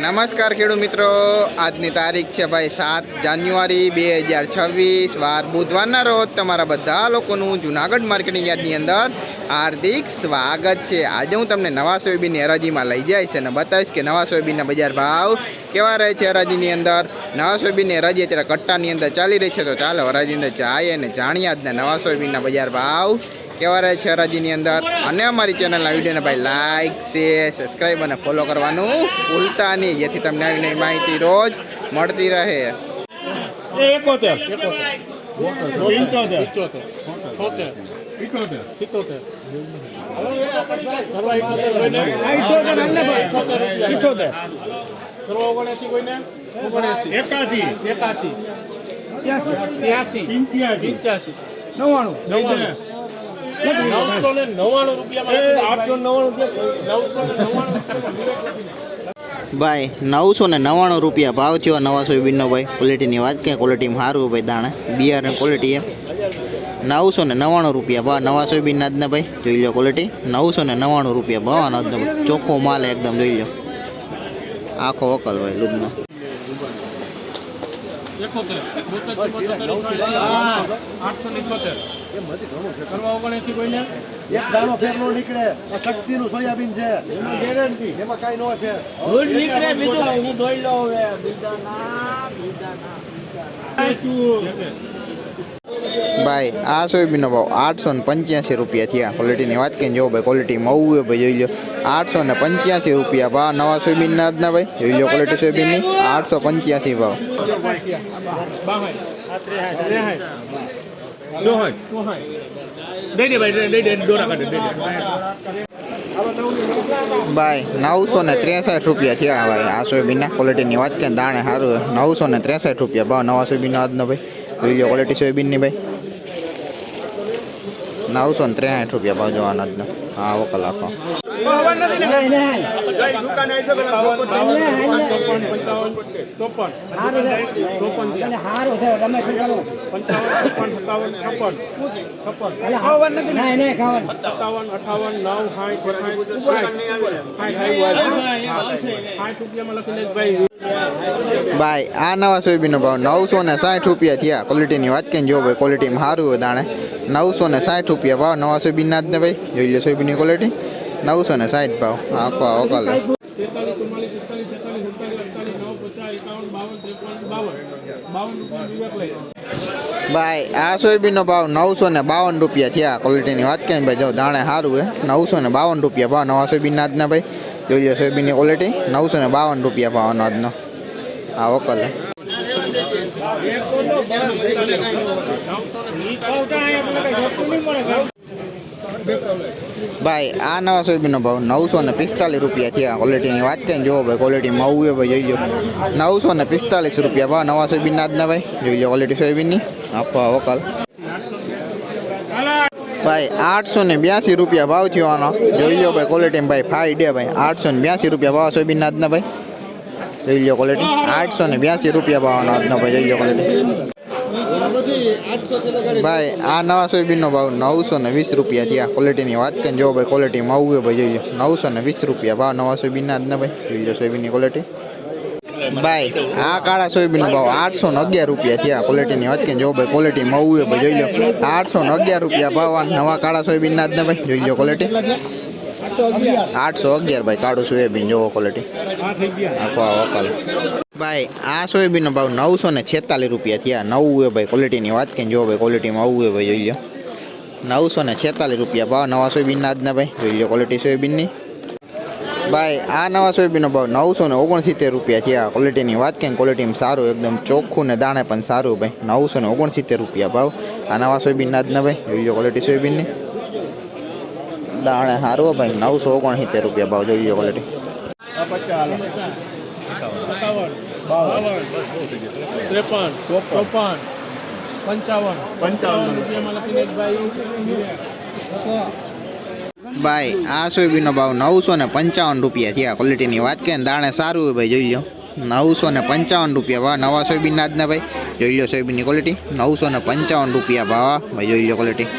નમસ્કાર ખેડૂત મિત્રો, આજની તારીખ છે ભાઈ 7 જાન્યુઆરી 2026 વાર બુધવારના રોજ તમારા બધા લોકોનું જૂનાગઢ માર્કેટિંગ યાર્ડની અંદર હાર્દિક સ્વાગત છે। આજે હું તમને નવા સોયાબીનની હરાજીમાં લઈ જઈશ અને બતાવીશ કે નવા સોયાબીનના બજાર ભાવ કેવા રહે છે હરાજીની અંદર। નવા સોયાબીનની હરાજી અત્યારે કટ્ટાની અંદર ચાલી રહી છે, તો ચાલો હરાજીની અંદર જાય અને જાણીએ આજના નવા સોયાબીનના બજાર ભાવ કેવા રહે છે હરાજીની અંદર। અને અમારી ચેનલના વિડીયોને ભાઈ લાઇક, શેર, સબસ્ક્રાઈબ અને ફોલો કરવાનું ભૂલતા નહીં, જેથી તમને આવી નવી માહિતી રોજ મળતી રહે। ભાઈ 999 રૂપિયા ભાવ થયો નવા સોયાબીનનો। ભાઈ ક્વોલિટીની વાત કે ક્વોલિટીમાં સારું ભાઈ, દાણા બિયારણ ક્વોલિટી એમ 999 રૂપિયા ભાવ નવા સોયાબીનના આજના ભાઈ। જોઈ લો ક્વોલિટી 999 રૂપિયા ભાવ આનો આજનો, ચોખ્ખો માલ એકદમ જોઈ લો, આખો વકલ ભાઈ દૂધનો। ભાઈ આ સોયાબીનનો ભાવ 885 રૂપિયા થયા। ક્વોલિટીની વાત કરીને જો ભાઈ ક્વોલિટી મવું ભાઈ જોઈ લો, 885 રૂપિયા ભાવ નવા સોયાબીનના આજના ભાઈ। જોઈ લો ક્વોલિટી સોયાબીનની 885 ભાવ। ભાઈ 963 રૂપિયા થયા ભાઈ આ સોયાબીનના। ક્વોલિટીની વાત કરીને દાણે સારું 963 રૂપિયા ભાવ નવા સોયાબીનનો આજનો ભાઈ। જોઈ લો ક્વોલિટી સોયાબીનની ભાઈ 963 રૂપિયા ભાવ જોવાનો આજનો, હા વકલ આખો। ભાઈ આ નવા સોયાબીનનો ભાવ 960 રૂપિયા થયા। ક્વોલિટીની વાત કરીને જો ભાઈ ક્વોલિટીમાં સારું હોય દાણે 960 રૂપિયા ભાવ નવા સોયાબીનના જ ને ભાઈ। જોઈ લો સોયાબીનની ક્વોલિટી 960 ભાવ આખો વકલ। ભાઈ આ સોયાબીનનો ભાવ 952 રૂપિયા થયા। ક્વોલિટીની વાત કરીને ભાઈ જો દાણે સારું હોય 952 રૂપિયા ભાવ નવા સોયાબીનના જ ને ભાઈ। જોઈ લો સોયાબીનની ક્વોલિટી 952 રૂપિયા ભાવ આજનો, આ વકલ। ભાઈ આ નવા સોયાબીનનો ભાવ 945 રૂપિયા થયા। ક્વોલિટીની વાત કરીને જો ભાઈ ક્વોલિટી મવું ભાઈ જોઈ લો 945 રૂપિયા ભાવ નવા સોયાબીનના આજના ભાઈ। જોઈ લો ક્વોલિટી સોયાબીનની આખો વકલ। ભાઈ 882 રૂપિયા ભાવ થયો આનો। જોઈ લો ભાઈ ક્વોલિટીમાં ભાઈ ફાઈ ડે ભાઈ 882 રૂપિયા ભાવ સોયાબીનના આજના ભાઈ। જોઈ લો ક્વોલિટી 882 રૂપિયા ભાવ આનો આજનો ભાઈ। જોઈ લો ક્વોલિટી ભાઈ આ નવા સોયાબીનનો ભાવ 920 રૂપિયા થયા। ક્વોલિટીની વાત કરીને જો ભાઈ ક્વોલિટી મવું ભાઈ જોઈ લો 920 રૂપિયા ભાવ નવા સોયાબીનના આજના ભાઈ। જોઈ લો સોયાબીનની ક્વોલિટી। ભાઈ આ કાળા સોયાબીનનો ભાવ 811 રૂપિયા થયા। ક્વોલિટીની વાત કરીને જો ભાઈ ક્વોલિટી મવું ભાઈ જોઈ લો 811 રૂપિયા ભાવ નવા કાળા સોયાબીનના આજના ભાઈ। જોઈ લો ક્વોલિટી 811 ભાઈ કાળું સોયાબીન જોવો ક્વોલિટી આખો વકલ। ભાઈ આ સોયાબીનનો ભાવ 946 રૂપિયા થયા। નવું ભાઈ ક્વોલિટીની વાત કરીને જો ભાઈ ક્વોલિટીમાં આવું ભાઈ જોઈ લો 946 રૂપિયા ભાવ નવા સોયાબીનના આજના ભાઈ। જોઈ લો ક્વોલિટી સોયાબીનની। ભાઈ આ નવા સોયાબીનનો ભાવ 969 રૂપિયા થયા। ક્વોલિટીની વાત કરીને ક્વોલિટીમાં સારું એકદમ ચોખ્ખું ને દાણે પણ સારું ભાઈ। 969 રૂપિયા ભાવ આ નવા સોયાબીનના આજના ભાઈ। જોઈ લો ક્વોલિટી સોયાબીનની દાણે સારું ભાઈ 969 રૂપિયા ભાવ। જોઈ લો ક્વોલિટી। ભાઈ આ સોયાબીનનો ભાવ 955 રૂપિયા થયા। ક્વોલિટીની વાત કરીએ દાણે સારું હોય ભાઈ જોઈ લો 955 રૂપિયા ભાવ નવા સોયાબીનના આજના ભાઈ। જોઈ લો સોયાબીનની ક્વોલિટી 955 રૂપિયા ભાવ ભાઈ। જોઈ લો ક્વોલિટી